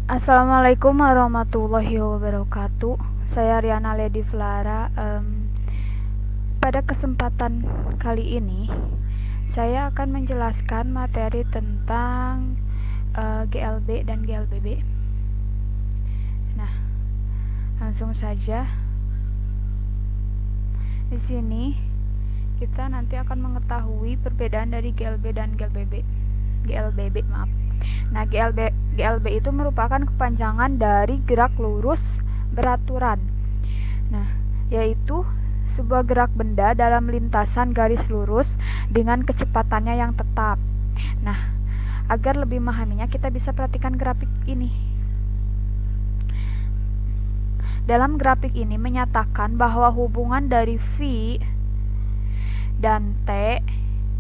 Assalamualaikum warahmatullahi wabarakatuh. Saya Riana Lady Flara. Pada kesempatan kali ini, saya akan menjelaskan materi tentang GLB dan GLBB. Nah, langsung saja. Di sini kita nanti akan mengetahui perbedaan dari GLB dan GLBB, maaf. Nah, GLB itu merupakan kepanjangan dari gerak lurus beraturan. Nah, yaitu sebuah gerak benda dalam lintasan garis lurus dengan kecepatannya yang tetap. Nah, agar lebih memahaminya kita bisa perhatikan grafik ini. Dalam grafik ini menyatakan bahwa hubungan dari V dan T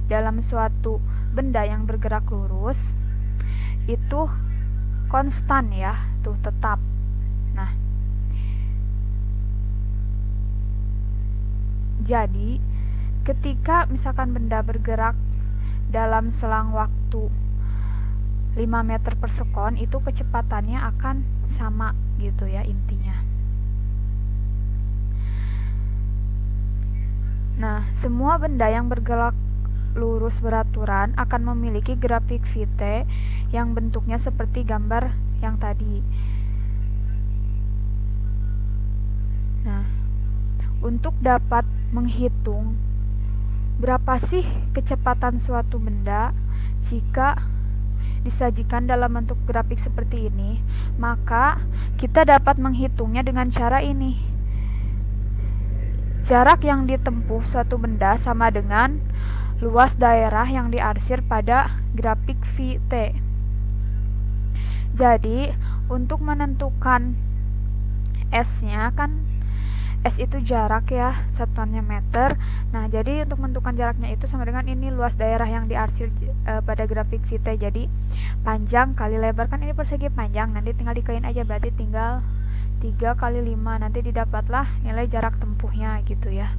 dalam suatu benda yang bergerak lurus itu konstan ya, tuh tetap. Nah, jadi ketika misalkan benda bergerak dalam selang waktu 5 meter per sekon, itu kecepatannya akan sama gitu ya intinya. Nah, semua benda yang bergerak lurus beraturan akan memiliki grafik Vt yang bentuknya seperti gambar yang tadi. Nah, untuk dapat menghitung berapa sih kecepatan suatu benda jika disajikan dalam bentuk grafik seperti ini, maka kita dapat menghitungnya dengan cara ini. Jarak yang ditempuh suatu benda sama dengan luas daerah yang diarsir pada grafik Vt. Jadi, untuk menentukan S-nya kan S itu jarak ya, satuannya meter. Nah, jadi untuk menentukan jaraknya itu sama dengan ini luas daerah yang diarsir pada grafik Vt. Jadi, panjang kali lebar, kan ini persegi panjang, nanti tinggal dikain aja, berarti tinggal 3 kali 5, nanti didapatlah nilai jarak tempuhnya gitu ya.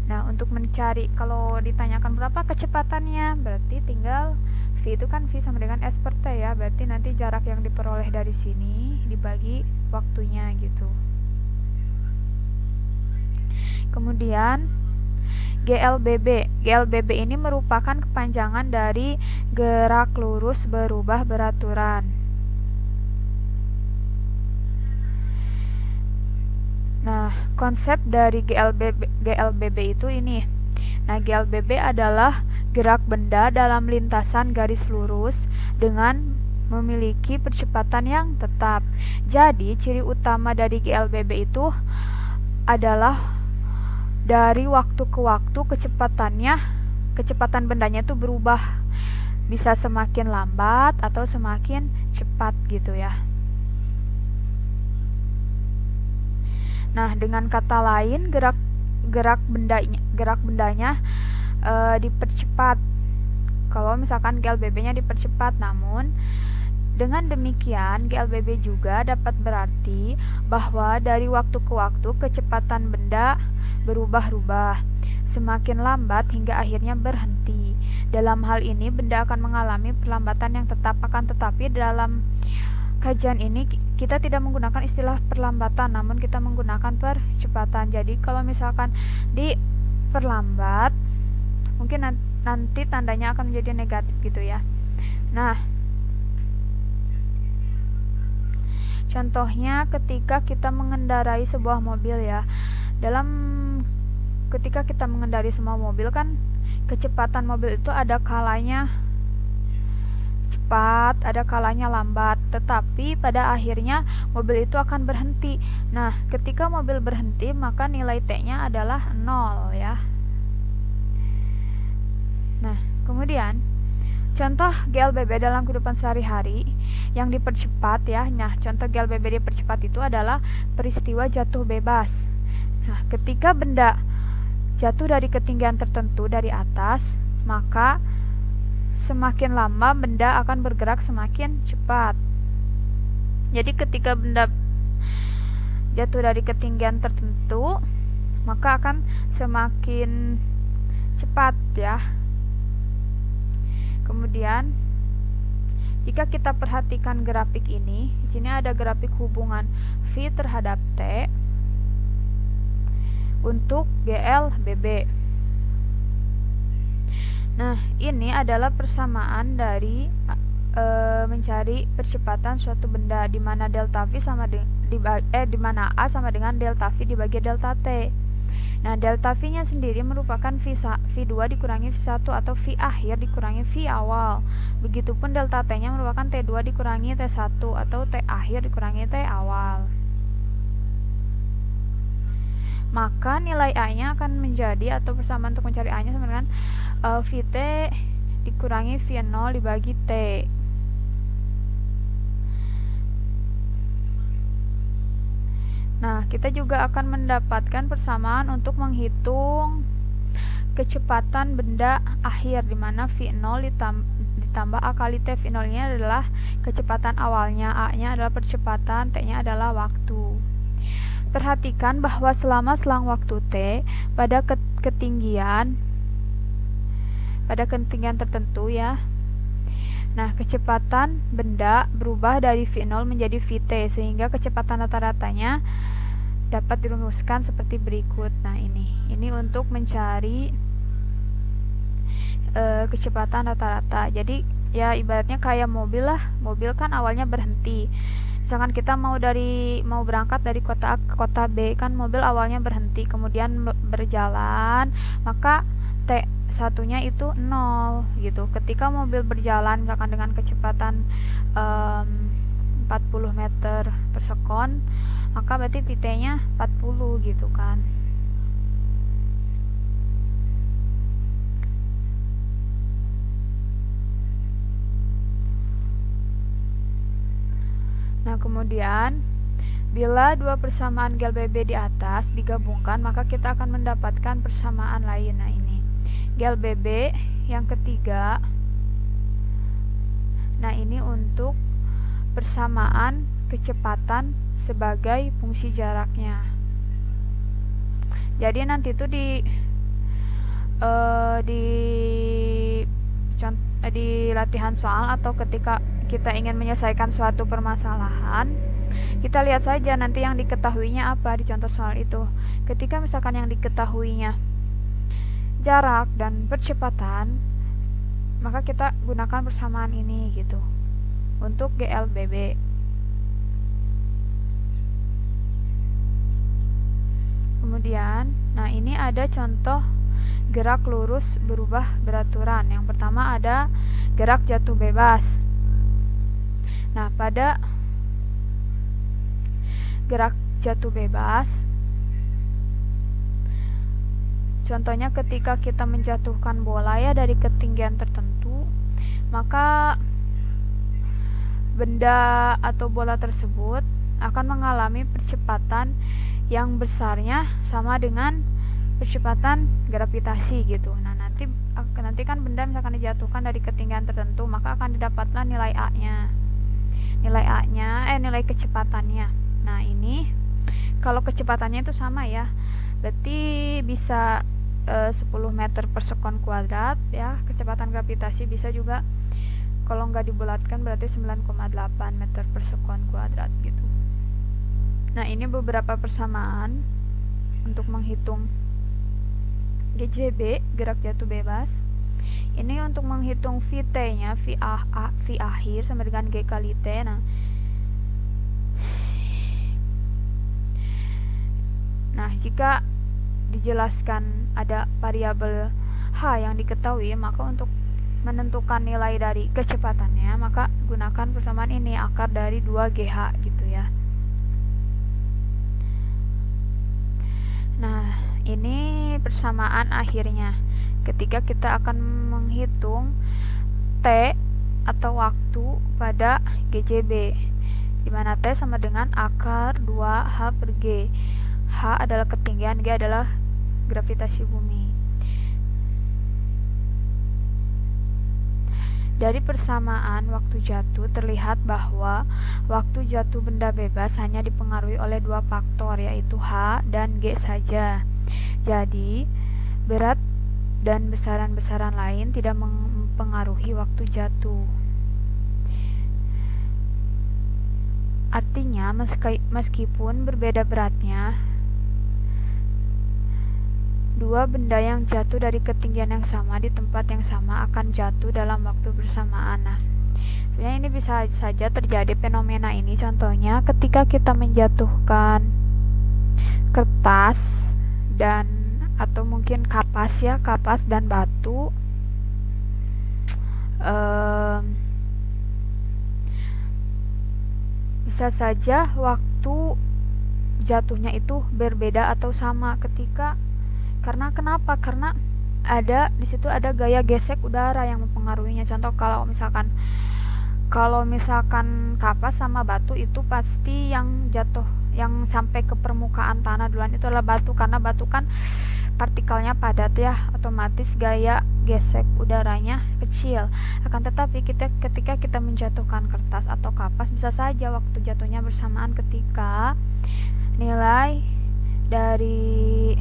Nah, untuk mencari, kalau ditanyakan berapa kecepatannya, berarti tinggal V itu kan V sama dengan S per T ya, berarti nanti jarak yang diperoleh dari sini dibagi waktunya gitu. Kemudian GLBB. GLBB ini merupakan kepanjangan dari gerak lurus berubah beraturan. Nah, konsep dari GLBB itu ini. Nah, GLBB adalah gerak benda dalam lintasan garis lurus dengan memiliki percepatan yang tetap. Jadi, ciri utama dari GLBB itu adalah dari waktu ke waktu kecepatan bendanya itu berubah. Bisa semakin lambat atau semakin cepat gitu ya. Nah, dengan kata lain gerak bendanya dipercepat. Kalau misalkan GLBB-nya dipercepat, namun dengan demikian GLBB juga dapat berarti bahwa dari waktu ke waktu kecepatan benda berubah-ubah, semakin lambat hingga akhirnya berhenti. Dalam hal ini benda akan mengalami perlambatan yang tetap, akan tetapi dalam kajian ini kita tidak menggunakan istilah perlambatan, namun kita menggunakan percepatan. Jadi kalau misalkan diperlambat, mungkin nanti tandanya akan menjadi negatif gitu ya. Nah, contohnya ketika kita mengendarai sebuah mobil ya. Ketika kita mengendarai semua mobil kan kecepatan mobil itu ada kalanya cepat, ada kalanya lambat, tetapi pada akhirnya mobil itu akan berhenti. Nah, ketika mobil berhenti, maka nilai T-nya adalah 0 ya. Nah, kemudian contoh GLBB dalam kehidupan sehari-hari yang dipercepat ya. Nah, contoh GLBB dipercepat itu adalah peristiwa jatuh bebas. Nah, ketika benda jatuh dari ketinggian tertentu dari atas, maka semakin lama benda akan bergerak semakin cepat. Jadi ketika benda jatuh dari ketinggian tertentu, maka akan semakin cepat ya. Kemudian jika kita perhatikan grafik ini, di sini ada grafik hubungan V terhadap T untuk GLBB. Nah, ini adalah persamaan dari mencari percepatan suatu benda di mana delta V sama di mana A sama dengan delta V dibagi delta T. Nah, delta V-nya sendiri merupakan V2 dikurangi V1 atau V akhir dikurangi V awal. Begitupun delta T-nya merupakan T2 dikurangi T1 atau T akhir dikurangi T awal. Maka nilai A-nya akan menjadi, atau persamaan untuk mencari A-nya sama dengan Vt dikurangi V0 dibagi T. Nah, kita juga akan mendapatkan persamaan untuk menghitung kecepatan benda akhir, di mana V0 ditambah A kali T. V0 nya adalah kecepatan awalnya, A-nya adalah percepatan, T-nya adalah waktu. Perhatikan bahwa selama selang waktu T, pada ketinggian tertentu ya. Nah, kecepatan benda berubah dari V0 menjadi Vt, sehingga kecepatan rata-ratanya dapat dirumuskan seperti berikut. Nah, ini untuk mencari kecepatan rata-rata. Jadi ya ibaratnya kayak mobil lah. Mobil kan awalnya berhenti. Misalkan kita mau berangkat dari kota A ke kota B, kan mobil awalnya berhenti, kemudian berjalan, maka T1-nya itu 0 gitu. Ketika mobil berjalan misalkan dengan kecepatan 40 meter per sekon, maka berarti Vt-nya 40 gitu kan. Nah, kemudian bila dua persamaan GLBB di atas digabungkan, maka kita akan mendapatkan persamaan lain. Nah, ini GLBB yang ketiga. Nah, ini untuk persamaan kecepatan sebagai fungsi jaraknya. Jadi nanti itu di latihan soal atau ketika kita ingin menyelesaikan suatu permasalahan, kita lihat saja nanti yang diketahuinya apa di contoh soal itu. Ketika misalkan yang diketahuinya jarak dan percepatan, maka kita gunakan persamaan ini gitu untuk GLBB. Kemudian, nah ini ada contoh gerak lurus berubah beraturan. Yang pertama ada gerak jatuh bebas. Nah, pada gerak jatuh bebas, contohnya ketika kita menjatuhkan bola ya dari ketinggian tertentu, maka benda atau bola tersebut akan mengalami percepatan yang besarnya sama dengan percepatan gravitasi gitu. Nah, nanti kan benda misalkan dijatuhkan dari ketinggian tertentu, maka akan didapatkan nilai A-nya. Nilai kecepatannya. Nah, ini kalau kecepatannya itu sama ya, berarti bisa 10 meter per sekon kuadrat ya. Kecepatan gravitasi bisa juga kalau nggak dibulatkan berarti 9,8 meter per sekon kuadrat gitu. Nah, ini beberapa persamaan untuk menghitung GJB, gerak jatuh bebas. Ini untuk menghitung Vt-nya, V akhir sama dengan G kali T. Nah, jika dijelaskan ada variabel H yang diketahui, maka untuk menentukan nilai dari kecepatannya, maka gunakan persamaan ini, akar dari 2GH gitu ya. Nah, ini persamaan akhirnya ketika kita akan menghitung T atau waktu pada GJB, di mana T sama dengan akar 2H per G. H adalah ketinggian, G adalah gravitasi bumi. Dari persamaan waktu jatuh terlihat bahwa waktu jatuh benda bebas hanya dipengaruhi oleh dua faktor, yaitu H dan G saja. Jadi, berat dan besaran-besaran lain tidak mempengaruhi waktu jatuh. Artinya, meskipun berbeda beratnya, dua benda yang jatuh dari ketinggian yang sama di tempat yang sama akan jatuh dalam waktu bersamaan. Nah, sebenarnya ini bisa saja terjadi fenomena ini. Contohnya, ketika kita menjatuhkan kertas dan atau mungkin kapas dan batu, bisa saja waktu jatuhnya itu berbeda atau sama karena kenapa? Karena di situ ada gaya gesek udara yang mempengaruhinya. Contoh kalau misalkan kapas sama batu, itu pasti yang jatuh, yang sampai ke permukaan tanah duluan itu adalah batu, karena batu kan partikelnya padat ya, otomatis gaya gesek udaranya kecil. Akan tetapi ketika kita menjatuhkan kertas atau kapas, bisa saja waktu jatuhnya bersamaan ketika nilai dari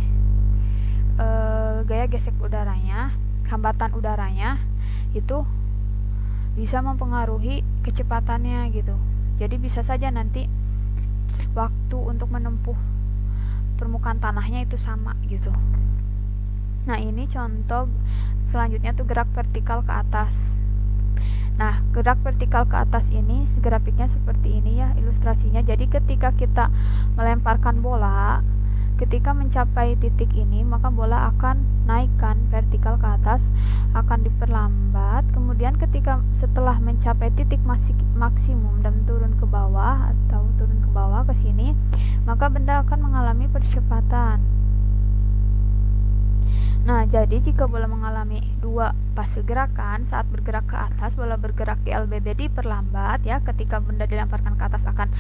gaya gesek udaranya, hambatan udaranya itu bisa mempengaruhi kecepatannya gitu. Jadi bisa saja nanti waktu untuk menempuh permukaan tanahnya itu sama gitu. Nah, ini contoh selanjutnya tuh gerak vertikal ke atas. Nah, gerak vertikal ke atas ini grafiknya seperti ini ya ilustrasinya. Jadi ketika kita melemparkan bola, ketika mencapai titik ini, maka bola akan naikkan vertikal ke atas, akan diperlambat. Kemudian setelah mencapai titik maksimum dan turun ke bawah atau turun ke bawah ke sini, maka benda akan mengalami percepatan. Nah, jadi jika bola mengalami dua fase gerakan, saat bergerak ke atas, bola bergerak GLBB diperlambat ya. Ketika benda dilemparkan ke atas akan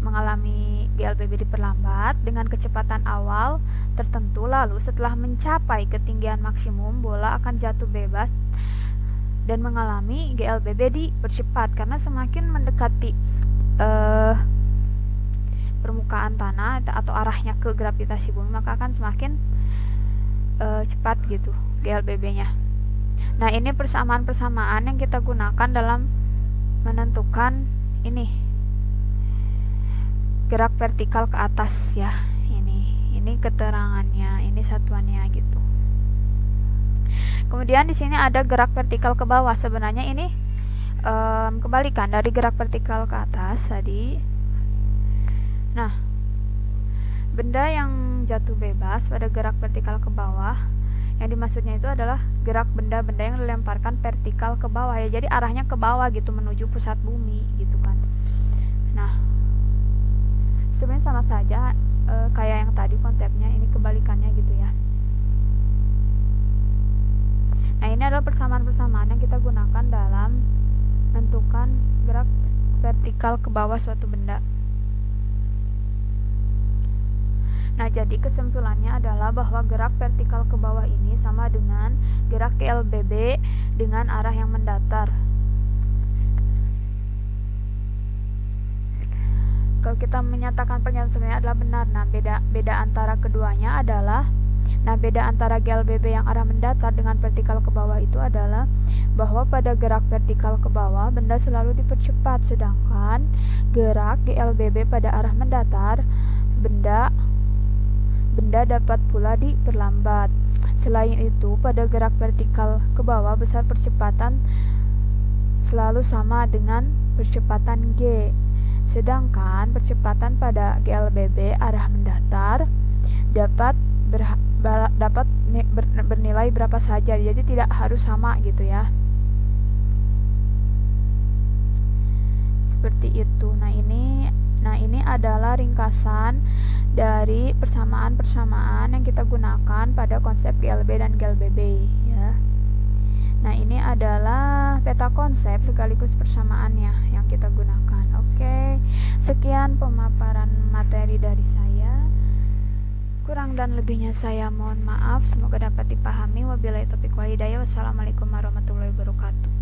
mengalami GLBB diperlambat dengan kecepatan awal tertentu. Lalu setelah mencapai ketinggian maksimum, bola akan jatuh bebas dan mengalami GLBB dipercepat, karena semakin mendekati permukaan tanah atau arahnya ke gravitasi bumi, maka akan semakin cepat gitu GLBB-nya. Nah, ini persamaan-persamaan yang kita gunakan dalam menentukan ini gerak vertikal ke atas ya. Ini keterangannya, ini satuannya gitu. Kemudian di sini ada gerak vertikal ke bawah. Sebenarnya ini kebalikan dari gerak vertikal ke atas tadi. Nah, benda yang jatuh bebas pada gerak vertikal ke bawah, yang dimaksudnya itu adalah gerak benda-benda yang dilemparkan vertikal ke bawah ya. Jadi arahnya ke bawah gitu, menuju pusat bumi gitu kan. Nah, sebenarnya sama saja kayak yang tadi konsepnya, ini kebalikannya gitu ya. Nah, ini adalah persamaan-persamaan yang kita gunakan dalam menentukan gerak vertikal ke bawah suatu benda. Nah, jadi kesimpulannya adalah bahwa gerak vertikal ke bawah ini sama dengan gerak GLBB dengan arah yang mendatar. Kalau kita menyatakan pernyataan sebenarnya adalah benar. Nah, beda antara keduanya adalah, beda antara GLBB yang arah mendatar dengan vertikal ke bawah itu adalah bahwa pada gerak vertikal ke bawah benda selalu dipercepat, sedangkan gerak GLBB pada arah mendatar benda dapat pula diperlambat. Selain itu, pada gerak vertikal ke bawah besar percepatan selalu sama dengan percepatan G. Sedangkan percepatan pada GLBB arah mendatar dapat bernilai berapa saja, jadi tidak harus sama gitu ya. Seperti itu. Nah, ini adalah ringkasan dari persamaan-persamaan yang kita gunakan pada konsep GLB dan GLBB ya. Nah, ini adalah peta konsep sekaligus persamaannya yang kita gunakan. Oke, sekian pemaparan materi dari saya. Kurang dan lebihnya saya mohon maaf. Semoga dapat dipahami. Wabillahi taufiq wal hidayah. Wassalamualaikum warahmatullahi wabarakatuh.